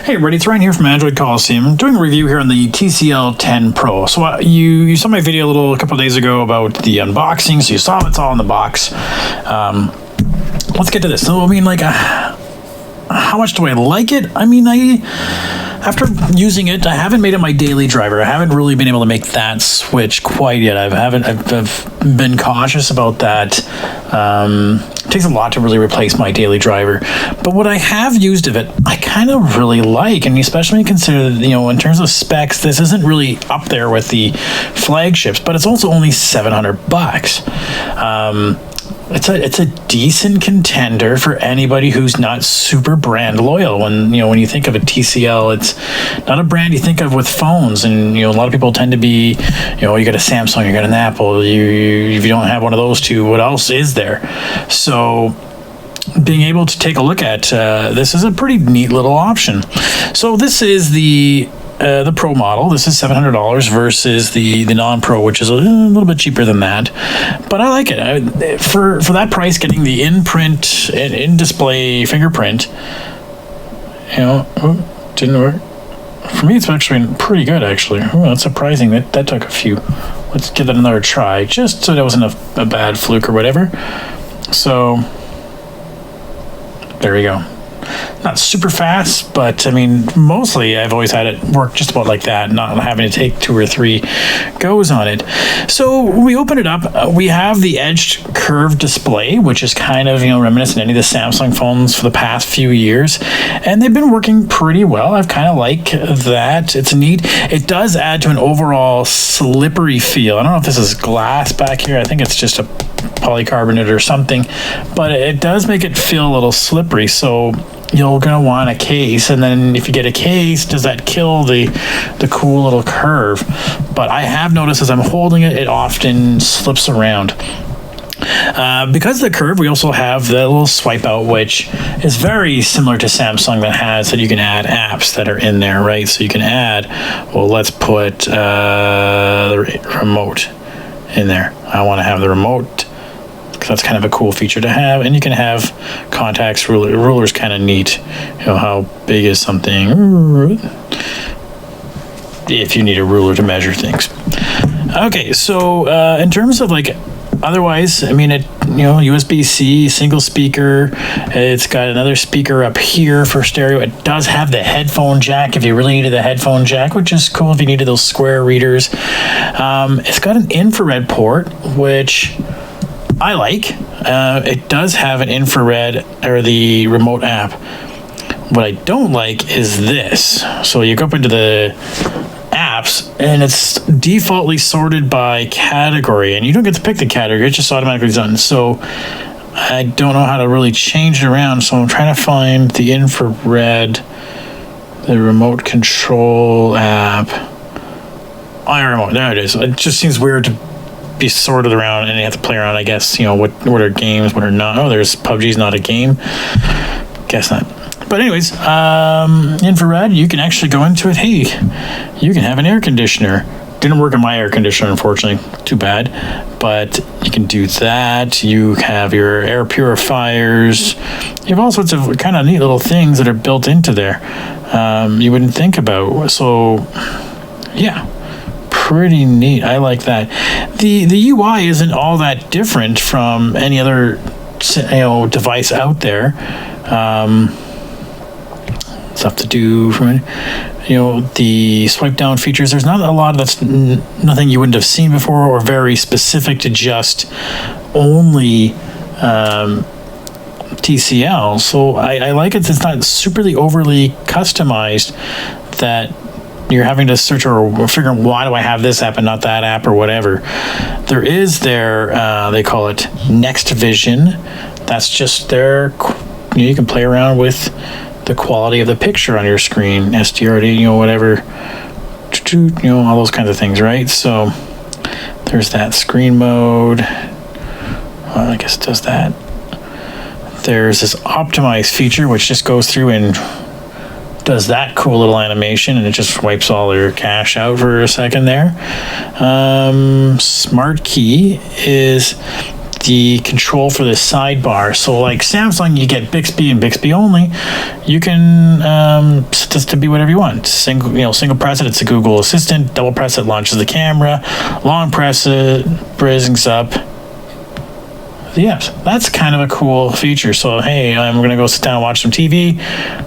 Hey everybody, it's Ryan here from Android Coliseum. I'm doing a review here on the TCL 10 Pro. So you saw my video a couple of days ago about the unboxing, so you saw it's all in the box. Let's get to this. So, how much do I like it? After using it, I haven't made it my daily driver. I haven't really been able to make that switch quite yet. I've been cautious about that. It takes a lot to really replace my daily driver. But what I have used of it, I kind of really like, and especially when you consider, in terms of specs, this isn't really up there with the flagships, but it's also only $700. It's a decent contender for anybody who's not super brand loyal. When you think of a TCL, it's not a brand you think of with phones, and a lot of people tend to be, you got a Samsung, you got an Apple. If you don't have one of those two, what else is there? So being able to take a look at this is a pretty neat little option. So this is the Pro model. This is $700 versus the non-Pro, which is a little bit cheaper than that. But I like it. For that price, getting the in-print, in-display fingerprint, didn't work. For me, it's actually pretty good, actually. That's surprising. That took a few. Let's give it another try, just so that wasn't a bad fluke or whatever. So, there we go. Not super fast, but mostly I've always had it work just about like that, not having to take 2 or 3 goes on it. So we open it up. We have the edged curved display, which is kind of reminiscent of any of the Samsung phones for the past few years, and they've been working pretty well. I've kind of like that. It's neat. It does add to an overall slippery feel. I don't know if this is glass back here. I think it's just a polycarbonate or something, but it does make it feel a little slippery. So you're gonna want a case, and then if you get a case, does that kill the cool little curve? But I have noticed as I'm holding it, it often slips around. Because of the curve, we also have the little swipe out, which is very similar to Samsung, that you can add apps that are in there, right? So you can add, well, let's put the remote in there. I want to have the remote, because that's kind of a cool feature to have. And you can have contacts. Ruler's kind of neat. How big is something? If you need a ruler to measure things. Okay, so in terms of otherwise, USB-C, single speaker. It's got another speaker up here for stereo. It does have the headphone jack if you really needed the headphone jack, which is cool if you needed those square readers. It's got an infrared port, which I like. It does have an infrared, or the remote app. What I don't like is this. So you go up into the apps, and it's defaultly sorted by category, and you don't get to pick the category. It's just automatically done. So I don't know how to really change it around. So I'm trying to find the infrared, the remote control app. Remote. There it is. It just seems weird to be sorted around, and you have to play around, I guess, what are games, what are not. Oh, there's PUBG's not a game. Guess not. But anyways, infrared, you can actually go into it. Hey, you can have an air conditioner. Didn't work on my air conditioner, unfortunately. Too bad. But you can do that. You have your air purifiers. You have all sorts of kind of neat little things that are built into there. You wouldn't think about. So, yeah. Pretty neat. I like that. The UI isn't all that different from any other device out there. Stuff to do from the swipe down features. There's not a lot that's nothing you wouldn't have seen before, or very specific to just only TCL. So I like it. It's not superly overly customized that you're having to search or figure out, why do I have this app and not that app or whatever. There is they call it Next Vision. That's just you can play around with the quality of the picture on your screen, SDRD, whatever, all those kinds of things, right? So there's that screen mode. Well, I guess it does that. There's this optimize feature, which just goes through and does that cool little animation, and it just wipes all your cache out for a second there. Smart key is the control for the sidebar. So like Samsung, you get Bixby and Bixby only. You can set just to be whatever you want. Single press it, it's a Google Assistant. Double press it, launches the camera. Long press it, brings up the apps. That's kind of a cool feature. So hey, I'm gonna go sit down and watch some TV.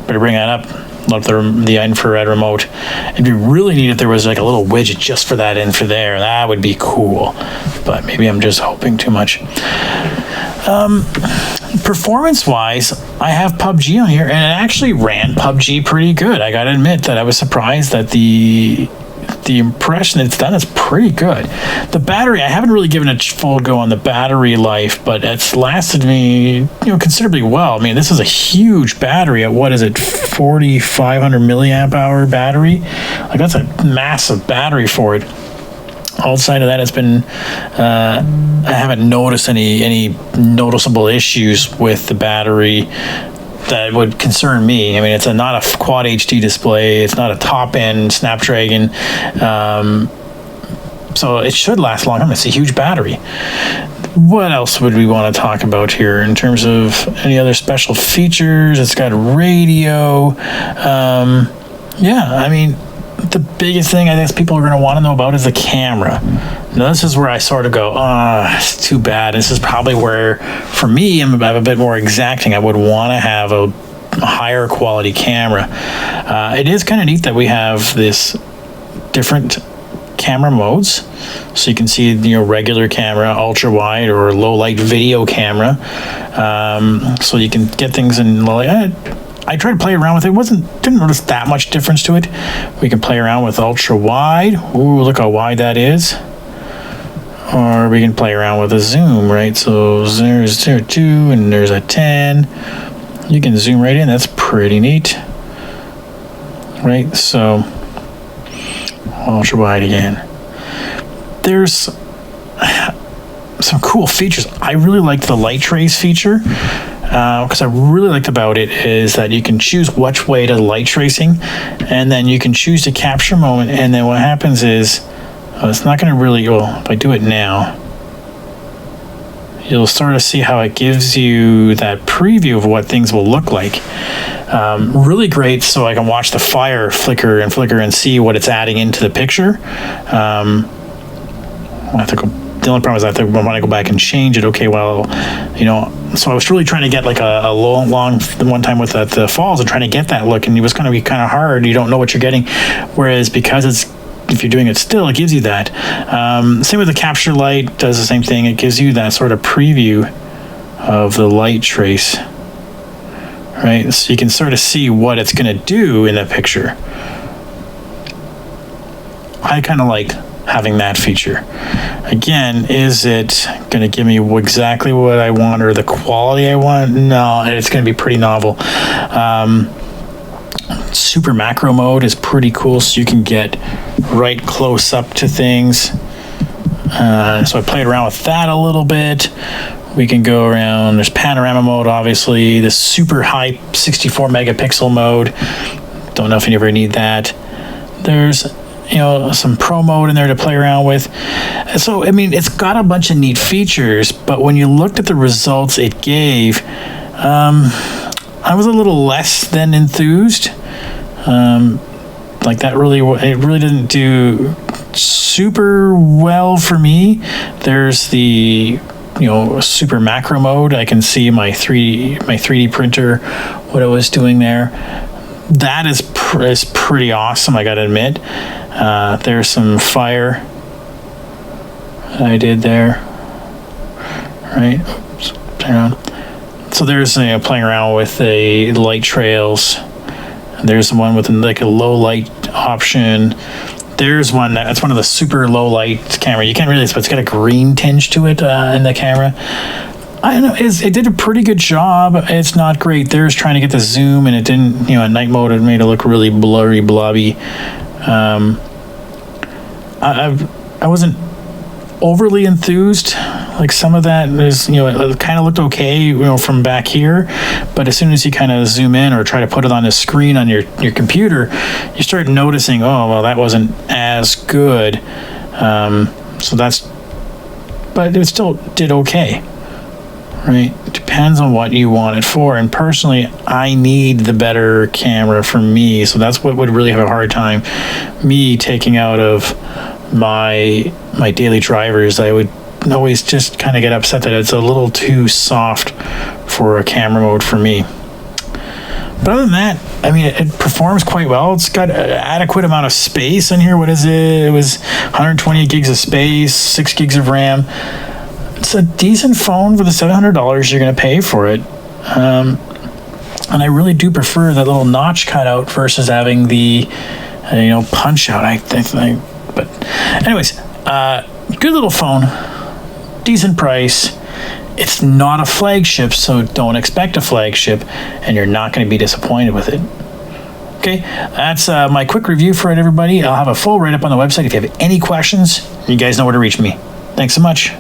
Better bring that up. Load the infrared remote. It'd be really neat if there was like a little widget just for that infra there. That would be cool. But maybe I'm just hoping too much. Performance-wise, I have PUBG on here, and it actually ran PUBG pretty good. I gotta admit that I was surprised that the impression it's done is pretty good. The battery, I haven't really given a full go on the battery life, but it's lasted me, considerably well. I mean, this is a huge battery at, what is it, 4,500 milliamp hour battery? Like, that's a massive battery for it. Outside of that, it's been, I haven't noticed any noticeable issues with the battery that would concern me. I mean, it's not a quad HD display. It's not a top-end Snapdragon. So it should last long. It's a huge battery. What else would we want to talk about here in terms of any other special features? It's got radio. Yeah, I mean, the biggest thing I think people are going to want to know about is the camera. Now, this is where I sort of go, it's too bad. This is probably where, for me, I'm a bit more exacting. I would want to have a higher quality camera. It is kind of neat that we have this different camera modes. So you can see, regular camera, ultra wide, or low light video camera. So you can get things in low light. I tried to play around with it. Didn't notice that much difference to it. We can play around with ultra wide. Ooh, look how wide that is. Or we can play around with a zoom, right? So there's 2, and there's a 10. You can zoom right in. That's pretty neat, right? So ultra wide again. There's some cool features. I really liked the light trace feature. Because I really liked about it is that you can choose which way to light tracing, and then you can choose to capture moment, and then what happens is, it's not going to really, well, if I do it now, you'll sort of see how it gives you that preview of what things will look like. Really great, so I can watch the fire flicker and see what it's adding into the picture. I have to go. The only problem is that when I go back and change it, okay, well, so I was really trying to get like a long, the one time with the falls and trying to get that look, and it was going to be kind of hard. You don't know what you're getting. Whereas because if you're doing it still, it gives you that. Same with the capture light, does the same thing. It gives you that sort of preview of the light trace, right? So you can sort of see what it's going to do in the picture. I kind of like having that feature. Again, is it going to give me exactly what I want or the quality I want? No, it's going to be pretty novel. Super macro mode is pretty cool, so you can get right close up to things. So I played around with that a little bit. We can go around. There's panorama mode, obviously. The super high 64 megapixel mode. Don't know if you ever need that. There's some pro mode in there to play around with. So, I mean, it's got a bunch of neat features, but when you looked at the results it gave, I was a little less than enthused. Like it really didn't do super well for me. There's the super macro mode. I can see my 3D printer, what it was doing there. That is pretty awesome, I gotta admit. There's some fire I did there, right? Oops, turn on. So there's playing around with the light trails. There's the one with like a low light option. There's one that's one of the super low light camera. You can't really, but it's got a green tinge to it in the camera. I don't know. It did a pretty good job. It's not great. There's trying to get the zoom, and it didn't. At night mode, it made it look really blurry, blobby. I wasn't overly enthused. Like some of that is, it kind of looked okay, from back here, but as soon as you kind of zoom in or try to put it on the screen on your computer, you start noticing, oh, well, that wasn't as good. But it still did okay. right? It depends on what you want it for. And personally, I need the better camera for me. So that's what would really have a hard time me taking out of my daily drivers. I would always just kind of get upset that it's a little too soft for a camera mode for me. But other than that, I mean, it performs quite well. It's got an adequate amount of space in here. What is it? It was 128 gigs of space, 6 gigs of RAM. It's a decent phone for the $700 you're going to pay for it. And I really do prefer that little notch cutout versus having the, punch out. I think. But anyways, good little phone, decent price. It's not a flagship, so don't expect a flagship, and you're not going to be disappointed with it. Okay, that's my quick review for it, everybody. I'll have a full write-up on the website. If you have any questions, you guys know where to reach me. Thanks so much.